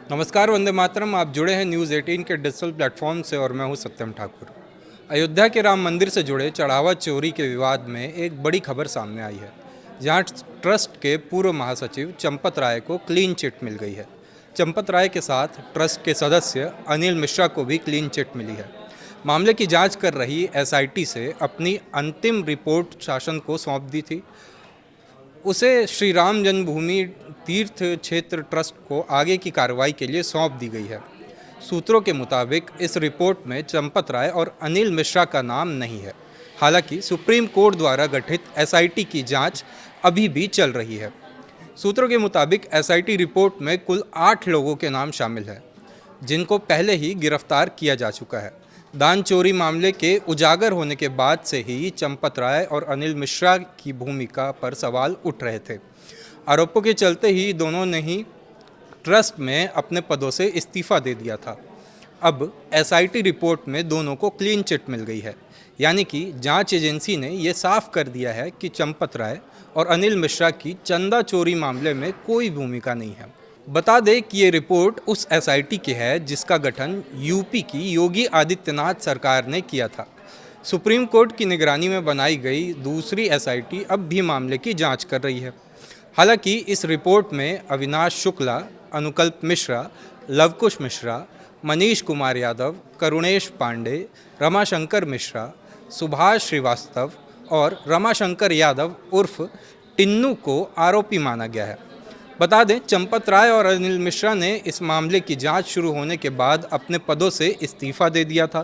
नमस्कार, वंदे मातरम। आप जुड़े हैं न्यूज़ 18 के डिजिटल प्लेटफॉर्म से और मैं हूं सत्यम ठाकुर। अयोध्या के राम मंदिर से जुड़े चढ़ावा चोरी के विवाद में एक बड़ी खबर सामने आई है, जहां ट्रस्ट के पूर्व महासचिव चंपत राय को क्लीन चिट मिल गई है। चंपत राय के साथ ट्रस्ट के सदस्य अनिल मिश्रा को भी क्लीन चिट मिली है। मामले की जांच कर रही एसआईटी से अपनी अंतिम रिपोर्ट शासन को सौंप दी थी। उसे श्री राम जन्मभूमि तीर्थ क्षेत्र ट्रस्ट को आगे की कार्रवाई के लिए सौंप दी गई है। सूत्रों के मुताबिक इस रिपोर्ट में चंपत राय और अनिल मिश्रा का नाम नहीं है। हालांकि सुप्रीम कोर्ट द्वारा गठित एसआईटी की जांच अभी भी चल रही है। सूत्रों के मुताबिक एसआईटी रिपोर्ट में कुल 8 लोगों के नाम शामिल हैं, जिनको पहले ही गिरफ्तार किया जा चुका है। दान चोरी मामले के उजागर होने के बाद से ही चंपत राय और अनिल मिश्रा की भूमिका पर सवाल उठ रहे थे। आरोपों के चलते ही दोनों ने ही ट्रस्ट में अपने पदों से इस्तीफा दे दिया था। अब एसआईटी रिपोर्ट में दोनों को क्लीन चिट मिल गई है, यानी कि जांच एजेंसी ने ये साफ कर दिया है कि चंपत राय और अनिल मिश्रा की चंदा चोरी मामले में कोई भूमिका नहीं है। बता दें कि ये रिपोर्ट उस एसआईटी की है जिसका गठन यूपी की योगी आदित्यनाथ सरकार ने किया था। सुप्रीम कोर्ट की निगरानी में बनाई गई दूसरी एसआईटी अब भी मामले की जांच कर रही है। हालांकि इस रिपोर्ट में अविनाश शुक्ला, अनुकल्प मिश्रा, लवकुश मिश्रा, मनीष कुमार यादव, करुणेश पांडे, रमाशंकर मिश्रा, सुभाष श्रीवास्तव और रमाशंकर यादव उर्फ टिन्नू को आरोपी माना गया है। बता दें, चंपत राय और अनिल मिश्रा ने इस मामले की जांच शुरू होने के बाद अपने पदों से इस्तीफा दे दिया था।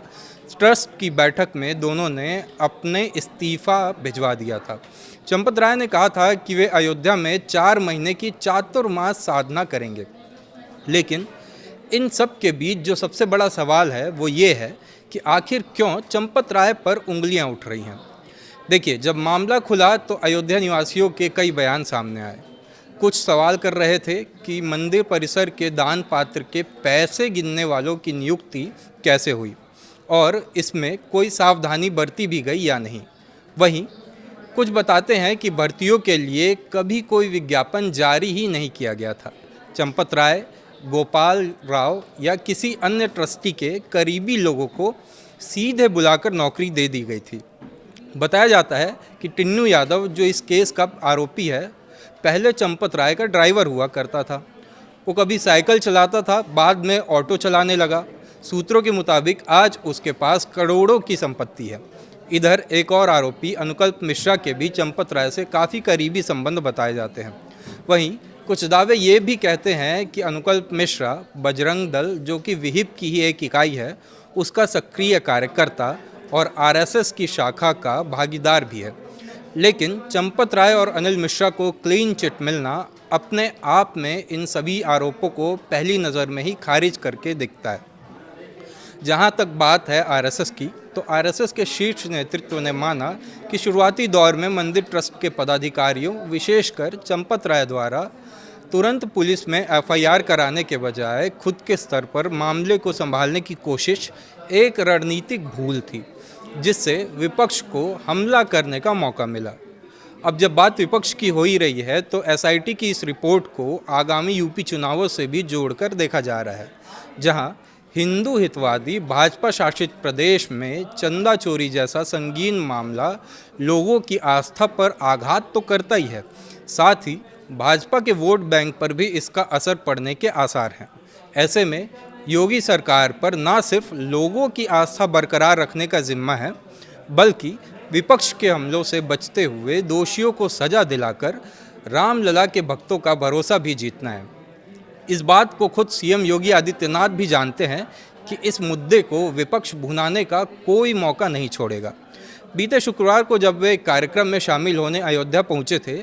ट्रस्ट की बैठक में दोनों ने अपने इस्तीफा भिजवा दिया था। चंपत राय ने कहा था कि वे अयोध्या में 4 महीने की चातुर्मास साधना करेंगे। लेकिन इन सब के बीच जो सबसे बड़ा सवाल है वो ये है कि आखिर क्यों चंपत राय पर उंगलियां उठ रही हैं। देखिए, जब मामला खुला तो अयोध्या निवासियों के कई बयान सामने आए। कुछ सवाल कर रहे थे कि मंदिर परिसर के दान पात्र के पैसे गिनने वालों की नियुक्ति कैसे हुई और इसमें कोई सावधानी बरती भी गई या नहीं। वहीं कुछ बताते हैं कि भर्तियों के लिए कभी कोई विज्ञापन जारी ही नहीं किया गया था। चंपत राय, गोपाल राव या किसी अन्य ट्रस्टी के करीबी लोगों को सीधे बुलाकर नौकरी दे दी गई थी। बताया जाता है कि टिन्नू यादव, जो इस केस का आरोपी है, पहले चंपत राय का ड्राइवर हुआ करता था। वो कभी साइकिल चलाता था, बाद में ऑटो चलाने लगा। सूत्रों के मुताबिक आज उसके पास करोड़ों की संपत्ति है। इधर एक और आरोपी अनुकल्प मिश्रा के भी चंपत राय से काफ़ी करीबी संबंध बताए जाते हैं। वहीं कुछ दावे ये भी कहते हैं कि अनुकल्प मिश्रा बजरंग दल, जो कि विहिप की ही एक इकाई है, उसका सक्रिय कार्यकर्ता और आरएसएस की शाखा का भागीदार भी है। लेकिन चंपत राय और अनिल मिश्रा को क्लीन चिट मिलना अपने आप में इन सभी आरोपों को पहली नज़र में ही खारिज करके दिखता है। जहां तक बात है आरएसएस की, तो आरएसएस के शीर्ष नेतृत्व ने माना कि शुरुआती दौर में मंदिर ट्रस्ट के पदाधिकारियों, विशेषकर चंपत राय द्वारा तुरंत पुलिस में एफआईआर कराने के बजाय खुद के स्तर पर मामले को संभालने की कोशिश एक रणनीतिक भूल थी, जिससे विपक्ष को हमला करने का मौका मिला। अब जब बात विपक्ष की हो ही रही है, तो एसआईटी की इस रिपोर्ट को आगामी यूपी चुनावों से भी जोड़कर देखा जा रहा है, जहां हिंदू हितवादी भाजपा शासित प्रदेश में चंदा चोरी जैसा संगीन मामला लोगों की आस्था पर आघात तो करता ही है, साथ ही भाजपा के वोट बैंक पर भी इसका असर पड़ने के आसार हैं। ऐसे में योगी सरकार पर न सिर्फ लोगों की आस्था बरकरार रखने का जिम्मा है, बल्कि विपक्ष के हमलों से बचते हुए दोषियों को सजा दिलाकर रामलला के भक्तों का भरोसा भी जीतना है। इस बात को खुद सीएम योगी आदित्यनाथ भी जानते हैं कि इस मुद्दे को विपक्ष भुनाने का कोई मौका नहीं छोड़ेगा। बीते शुक्रवार को जब वे कार्यक्रम में शामिल होने अयोध्या पहुंचे थे,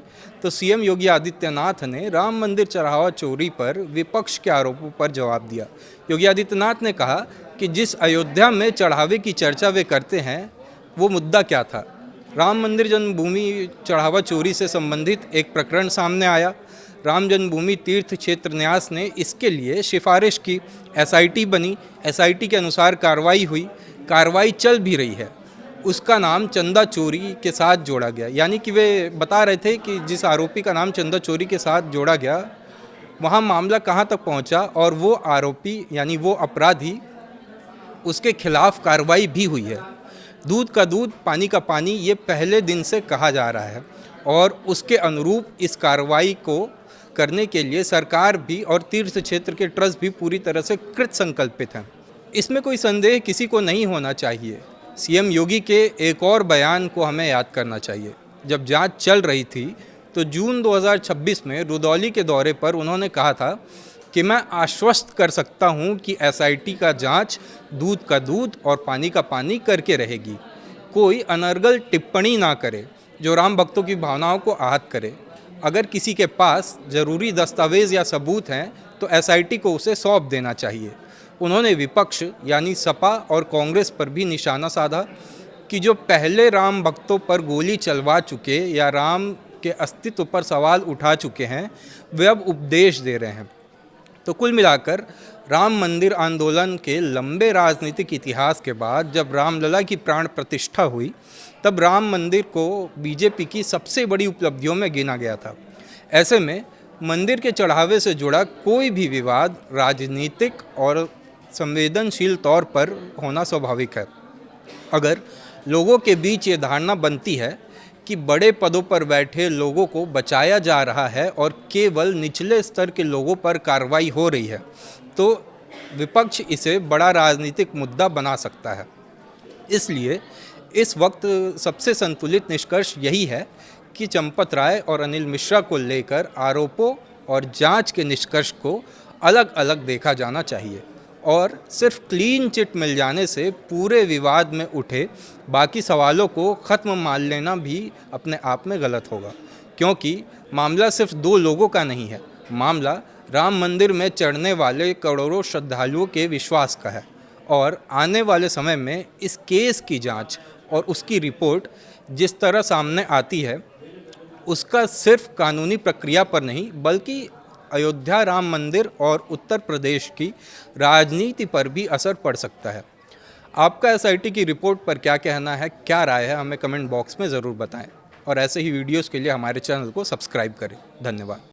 तो सीएम योगी आदित्यनाथ ने राम मंदिर चढ़ावा चोरी पर विपक्ष के आरोपों पर जवाब दिया। योगी आदित्यनाथ ने कहा कि जिस अयोध्या में चढ़ावे की चर्चा वे करते हैं, वो मुद्दा क्या था। राम मंदिर जन्मभूमि चढ़ावा चोरी से संबंधित एक प्रकरण सामने आया। राम जन्मभूमि तीर्थ क्षेत्र न्यास ने इसके लिए सिफारिश की, एसआईटी बनी, एसआईटी के अनुसार कार्रवाई हुई, कार्रवाई चल भी रही है। उसका नाम चंदा चोरी के साथ जोड़ा गया, यानी कि वे बता रहे थे कि जिस आरोपी का नाम चंदा चोरी के साथ जोड़ा गया वहाँ मामला कहाँ तक पहुँचा और वो आरोपी यानी वो अपराधी उसके खिलाफ कार्रवाई भी हुई है। दूध का दूध पानी का पानी ये पहले दिन से कहा जा रहा है और उसके अनुरूप इस कार्रवाई को करने के लिए सरकार भी और तीर्थ क्षेत्र के ट्रस्ट भी पूरी तरह से कृत संकल्पित हैं। इसमें कोई संदेह किसी को नहीं होना चाहिए। सीएम योगी के एक और बयान को हमें याद करना चाहिए। जब जांच चल रही थी तो जून 2026 में रुदौली के दौरे पर उन्होंने कहा था कि मैं आश्वस्त कर सकता हूं कि एसआईटी का जांच दूध का दूध और पानी का पानी करके रहेगी। कोई अनर्गल टिप्पणी ना करे जो राम भक्तों की भावनाओं को आहत करे। अगर किसी के पास ज़रूरी दस्तावेज़ या सबूत हैं तो एसआईटी को उसे सौंप देना चाहिए। उन्होंने विपक्ष यानी सपा और कांग्रेस पर भी निशाना साधा कि जो पहले राम भक्तों पर गोली चलवा चुके या राम के अस्तित्व पर सवाल उठा चुके हैं वे अब उपदेश दे रहे हैं। तो कुल मिलाकर राम मंदिर आंदोलन के लंबे राजनीतिक इतिहास के बाद जब रामलला की प्राण प्रतिष्ठा हुई तब राम मंदिर को बीजेपी की सबसे बड़ी उपलब्धियों में गिना गया था। ऐसे में मंदिर के चढ़ावे से जुड़ा कोई भी विवाद राजनीतिक और संवेदनशील तौर पर होना स्वाभाविक है। अगर लोगों के बीच ये धारणा बनती है कि बड़े पदों पर बैठे लोगों को बचाया जा रहा है और केवल निचले स्तर के लोगों पर कार्रवाई हो रही है तो विपक्ष इसे बड़ा राजनीतिक मुद्दा बना सकता है। इसलिए इस वक्त सबसे संतुलित निष्कर्ष यही है कि चंपत राय और अनिल मिश्रा को लेकर आरोपों और जांच के निष्कर्ष को अलग अलग देखा जाना चाहिए और सिर्फ क्लीन चिट मिल जाने से पूरे विवाद में उठे बाकी सवालों को ख़त्म मान लेना भी अपने आप में गलत होगा, क्योंकि मामला सिर्फ दो लोगों का नहीं है। मामला राम मंदिर में चढ़ने वाले करोड़ों श्रद्धालुओं के विश्वास का है और आने वाले समय में इस केस की जांच और उसकी रिपोर्ट जिस तरह सामने आती है उसका सिर्फ कानूनी प्रक्रिया पर नहीं बल्कि अयोध्या राम मंदिर और उत्तर प्रदेश की राजनीति पर भी असर पड़ सकता है। आपका एसआईटी की रिपोर्ट पर क्या कहना है, क्या राय है, हमें कमेंट बॉक्स में ज़रूर बताएं और ऐसे ही वीडियोस के लिए हमारे चैनल को सब्सक्राइब करें। धन्यवाद।